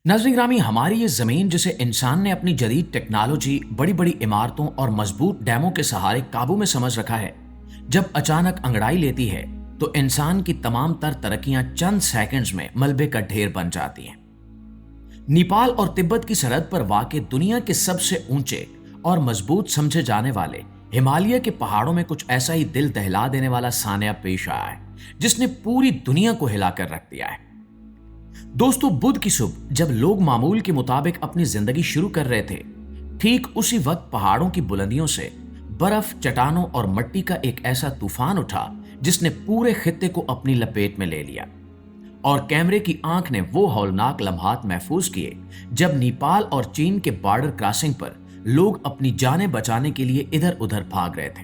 नाज़रीन ग्रामी, हमारी ये ज़मीन जिसे इंसान ने अपनी जदीद टेक्नोलॉजी, बड़ी बड़ी इमारतों और मजबूत डैमों के सहारे काबू में समझ रखा है, जब अचानक अंगड़ाई लेती है तो इंसान की तमाम तर तरक्कियां चंद सेकंड्स में मलबे का ढेर बन जाती हैं। नेपाल और तिब्बत की सरहद पर वाक़ दुनिया के सबसे ऊंचे और मजबूत समझे जाने वाले हिमालय के पहाड़ों में कुछ ऐसा ही दिल दहला देने वाला सान्या पेश आया है, जिसने पूरी दुनिया को हिलाकर रख दिया है। दोस्तों, बुध की सुबह जब लोग मामूल के मुताबिक अपनी जिंदगी शुरू कर रहे थे, ठीक उसी वक्त पहाड़ों की बुलंदियों से बर्फ, चट्टानों और मिट्टी का एक ऐसा तूफान उठा जिसने पूरे खित्ते को अपनी लपेट में ले लिया। और कैमरे की आंख ने वो हौलनाक लम्हात महफूज किए जब नेपाल और चीन के बॉर्डर क्रॉसिंग पर लोग अपनी जानें बचाने के लिए इधर उधर भाग रहे थे।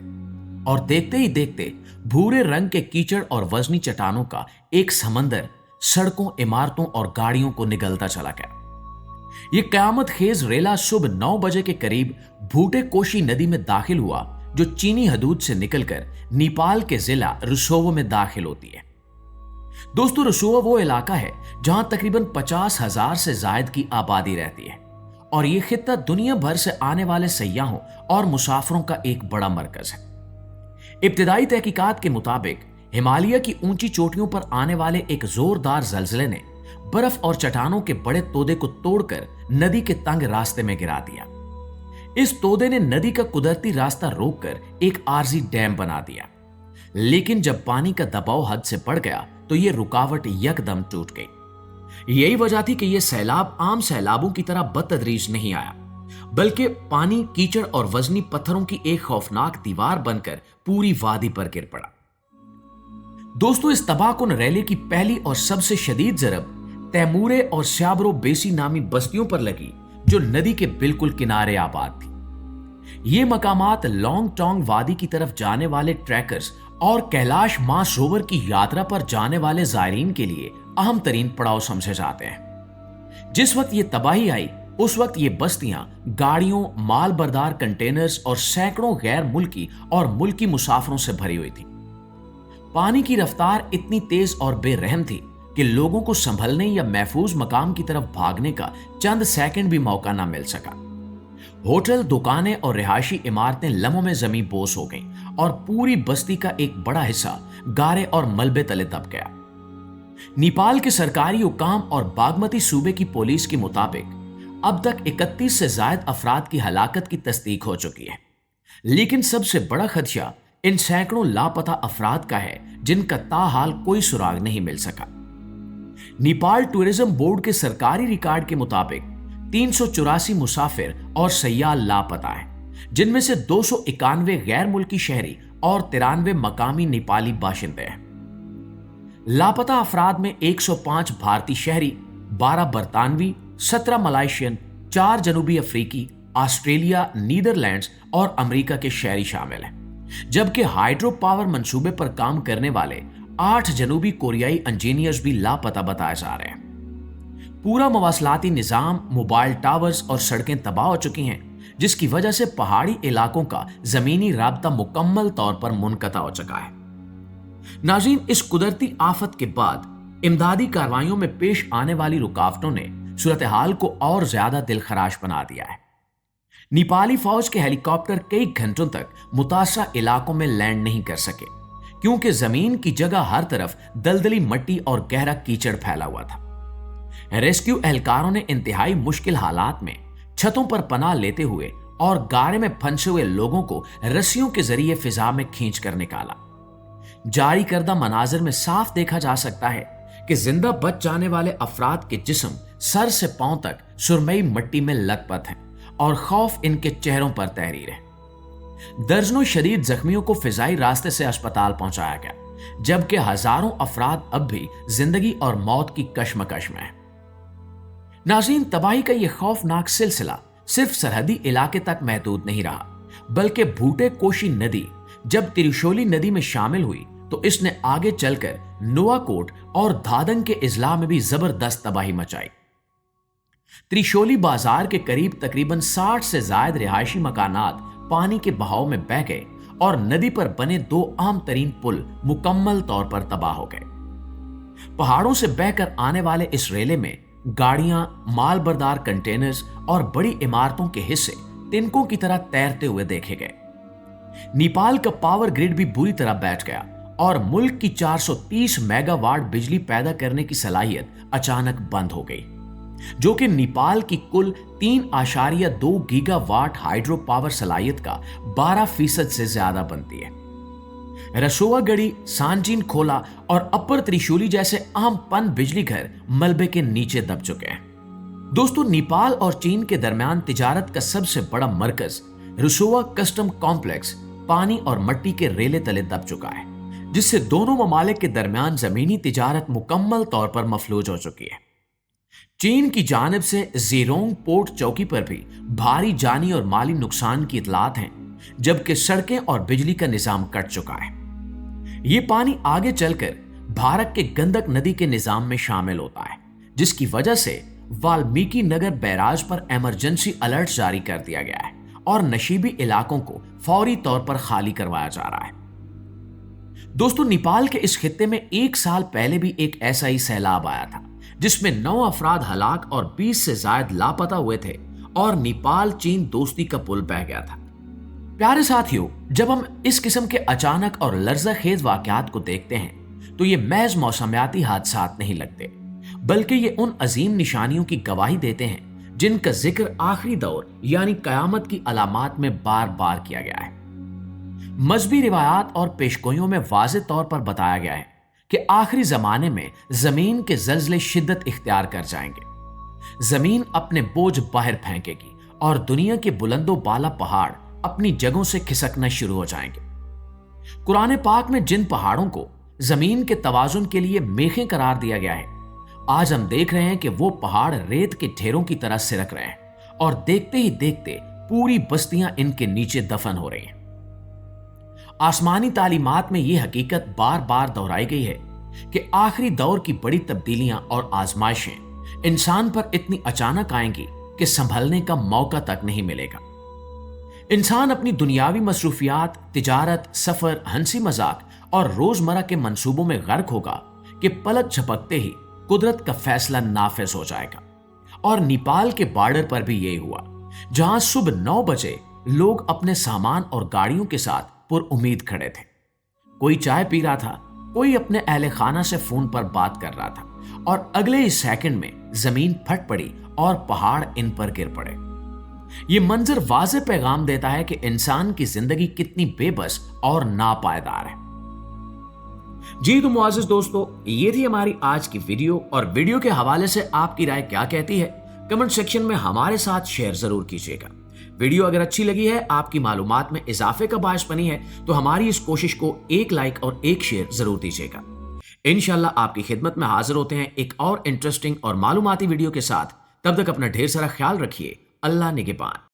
और देखते ही देखते भूरे रंग के कीचड़ और वजनी चट्टानों का एक समंदर सड़कों, इमारतों और गाड़ियों को निगलता चला गया। ये कयामत खेज रेला सुबह 9 बजे के करीब भूटे कोशी नदी में दाखिल हुआ, जो चीनी हदूद से निकलकर नेपाल के जिला रुसोवो में दाखिल होती है। दोस्तों, रुसोवो वो इलाका है जहां तकरीबन 50,000 से जायद की आबादी रहती है और ये खित्ता दुनिया भर से आने वाले सयाहों और मुसाफिरों का एक बड़ा मरकज है। इब्तिदाई तहकीकात के मुताबिक हिमालय की ऊंची चोटियों पर आने वाले एक जोरदार जलजले ने बर्फ और चट्टानों के बड़े तोदे को तोड़कर नदी के तंग रास्ते में गिरा दिया। इस तोदे ने नदी का कुदरती रास्ता रोककर एक आरजी डैम बना दिया, लेकिन जब पानी का दबाव हद से बढ़ गया तो यह रुकावट यकदम टूट गई। यही वजह थी कि यह सैलाब आम सैलाबों की तरह बतदरीज नहीं आया, बल्कि पानी, कीचड़ और वजनी पत्थरों की एक खौफनाक दीवार बनकर पूरी वादी पर गिर पड़ा। दोस्तों, इस तबाहकुन रैली की पहली और सबसे शदीद जरब तैमूरे और श्याब्रो बेसी नामी बस्तियों पर लगी, जो नदी के बिल्कुल किनारे आबाद थी। ये मकामात लॉन्ग टोंग वादी की तरफ जाने वाले ट्रैकर्स और कैलाश मानसरोवर की यात्रा पर जाने वाले जायरीन के लिए अहम तरीन पड़ाव समझे जाते हैं। जिस वक्त ये तबाही आई, उस वक्त ये बस्तियां गाड़ियों, माल बरदार कंटेनर्स और सैकड़ों गैर मुल्की और मुल्की मुसाफिरों से भरी हुई थी। पानी की रफ्तार इतनी तेज और बेरहम थी कि लोगों को संभलने या महफूज मकाम की तरफ भागने का चंद सेकंड भी मौका न मिल सका। होटल, दुकानें और रिहायशी इमारतें लम्हों में जमीन बोस हो गईं और पूरी बस्ती का एक बड़ा हिस्सा गारे और मलबे तले दब गया। नेपाल के सरकारी हुकाम और बागमती सूबे की पुलिस के मुताबिक अब तक 31 से ज्यादा अफराद की हलाकत की तस्दीक हो चुकी है, लेकिन सबसे बड़ा खदशा इन सैकड़ों लापता अफराद का है जिनका ताहाल कोई सुराग नहीं मिल सका। नेपाल टूरिज्म बोर्ड के सरकारी रिकॉर्ड के मुताबिक 384 मुसाफिर और सयाह लापता है, जिनमें से 291 गैर मुल्की शहरी और 93 मकामी नेपाली बाशिंदे हैं। लापता अफराद में 105 भारतीय शहरी, 12 बरतानवी, 17 मलाइशियन, 4 जनूबी अफ्रीकी, ऑस्ट्रेलिया, नीदरलैंड्स और अमेरिका के शहरी शामिल हैं, जबकि हाइड्रो पावर मंसूबे पर काम करने वाले 8 जनूबी कोरियाई इंजीनियर्स भी लापता बताए जा रहे हैं। पूरा मवासलाती निजाम, मोबाइल टावर्स और सड़कें तबाह हो चुकी हैं, जिसकी वजह से पहाड़ी इलाकों का जमीनी राब्ता मुकम्मल तौर पर मुनक़ता हो चुका है। नाज़रीन, इस कुदरती आफत के बाद इमदादी कार्रवाइयों में पेश आने वाली रुकावटों ने सूरत हाल को और ज्यादा दिलखराश बना दिया है। नेपाली फौज के हेलीकॉप्टर कई घंटों तक मुतासरा इलाकों में लैंड नहीं कर सके, क्योंकि जमीन की जगह हर तरफ दलदली मिट्टी और गहरा कीचड़ फैला हुआ था। रेस्क्यू एहलकारों ने इंतहाई मुश्किल हालात में छतों पर पनाह लेते हुए और गारे में फंसे हुए लोगों को रस्सियों के जरिए फिजा में खींच कर निकाला। जारी करदा मनाजिर में साफ देखा जा सकता है कि जिंदा बच जाने वाले अफराद के जिस्म सर से पांव तक सुरमई मिट्टी में लथपथ हैं और खौफ इनके चेहरों पर तहरीर है। दर्जनों शदीद जख्मियों को फिजाई रास्ते से अस्पताल पहुंचाया गया, जबकि हजारों अफराद अब भी जिंदगी और मौत की कशमकश में हैं। नाज़रीन, तबाही का यह खौफनाक सिलसिला सिर्फ सरहदी इलाके तक महदूद नहीं रहा, बल्कि भूटे कोशी नदी जब त्रिशोली नदी में शामिल हुई तो इसने आगे चलकर नुआकोट और धादंग के इजला में भी जबरदस्त तबाही मचाई। त्रिशोली बाजार के करीब तकरीबन 60 से ज्यादा रिहायशी मकानात पानी के बहाव में बह गए और नदी पर बने 2 आम तरीन पुल मुकम्मल तौर पर तबाह हो गए। पहाड़ों से बहकर आने वाले इस रेले में गाड़ियां, माल बरदार कंटेनर्स और बड़ी इमारतों के हिस्से तिनकों की तरह तैरते हुए देखे गए। नेपाल का पावर ग्रिड भी बुरी तरह बैठ गया और मुल्क की 430 मेगावाट बिजली पैदा करने की सलाहियत अचानक बंद हो गई, जो कि नेपाल की कुल 3.2 गीगावाट हाइड्रो पावर सलाहियत का 12% से ज्यादा बनती है। रसोआगढ़ी, सांजीन खोला और अपर त्रिशूली जैसे अहम पन बिजली घर मलबे के नीचे दब चुके हैं। दोस्तों, नेपाल और चीन के दरमियान तिजारत का सबसे बड़ा मरकज रसोआ कस्टम कॉम्प्लेक्स पानी और मट्टी के रेले तले दब चुका है, जिससे दोनों ममालिक के दरमियान जमीनी तिजारत मुकम्मल तौर पर मफलूज हो चुकी है। चीन की जानिब से ज़ेरोंग पोर्ट चौकी पर भी भारी जानी और माली नुकसान की इतलात हैं, जबकि सड़कें और बिजली का निजाम कट चुका है। ये पानी आगे चलकर भारत के गंडक नदी के निजाम में शामिल होता है, जिसकी वजह से वाल्मीकि नगर बैराज पर इमरजेंसी अलर्ट जारी कर दिया गया है और नशीबी इलाकों को फौरी तौर पर खाली करवाया जा रहा है। दोस्तों, नेपाल के इस खित्ते में 1 साल पहले भी एक ऐसा ही सैलाब आया था, जिसमें 9 अफराद हलाक और 20 से ज्यादा लापता हुए थे और नेपाल चीन दोस्ती का पुल बह गया था। प्यारे साथियों, जब हम इस किस्म के अचानक और लर्ज़ाखेज वाकयात को देखते हैं तो ये महज मौसमियाती हादसात नहीं लगते, बल्कि ये उन अजीम निशानियों की गवाही देते हैं जिनका जिक्र आखिरी दौर यानी कयामत की अलामात में बार बार किया गया है। मजहबी रिवायात और पेशगोइयों में वाज़ेह तौर पर बताया गया है कि आखिरी जमाने में जमीन के जल्जले शिद्दत इख्तियार कर जाएंगे, जमीन अपने बोझ बाहर फेंकेगी और दुनिया के बुलंदो बाला पहाड़ अपनी जगहों से खिसकना शुरू हो जाएंगे। कुरान पाक में जिन पहाड़ों को जमीन के तवाजुन के लिए मेखें करार दिया गया है, आज हम देख रहे हैं कि वो पहाड़ रेत के ढेरों की तरह सिरक रहे हैं और देखते ही देखते पूरी बस्तियां इनके नीचे दफन हो रही हैं। आसमानी तालीमात में यह हकीकत बार बार दोहराई गई है कि आखिरी दौर की बड़ी तब्दीलियां और आजमाइशें इंसान पर इतनी अचानक आएंगी कि संभलने का मौका तक नहीं मिलेगा। इंसान अपनी दुनियावी मसरूफियात, तिजारत, सफर, हंसी मजाक और रोजमर्रा के मंसूबों में गर्क होगा कि पलक झपकते ही कुदरत का फैसला नाफिज हो जाएगा। और नेपाल के बॉर्डर पर भी यही हुआ, जहां सुबह 9 बजे लोग अपने सामान और गाड़ियों के साथ पुरउम्मीद खड़े थे। कोई चाय पी रहा था, कोई अपने अहले खाना से फोन पर बात कर रहा था और अगले ही सेकंड में जमीन फट पड़ी और पहाड़ इन पर गिर पड़े। ये मंजर वाज़ेह पैगाम देता है कि इंसान की जिंदगी कितनी बेबस और नापायदार है। जी तो मुआज़िज़ दोस्तों, ये थी हमारी आज की वीडियो, और वीडियो के हवाले से आपकी राय क्या कहती है कमेंट सेक्शन में हमारे साथ शेयर जरूर कीजिएगा। वीडियो अगर अच्छी लगी है, आपकी मालूमात में इजाफे का बायस बनी है, तो हमारी इस कोशिश को एक लाइक और एक शेयर जरूर दीजिएगा। इंशाल्लाह आपकी खिदमत में हाजिर होते हैं एक और इंटरेस्टिंग और मालूमाती वीडियो के साथ। तब तक अपना ढेर सारा ख्याल रखिए। अल्लाह निगहबान।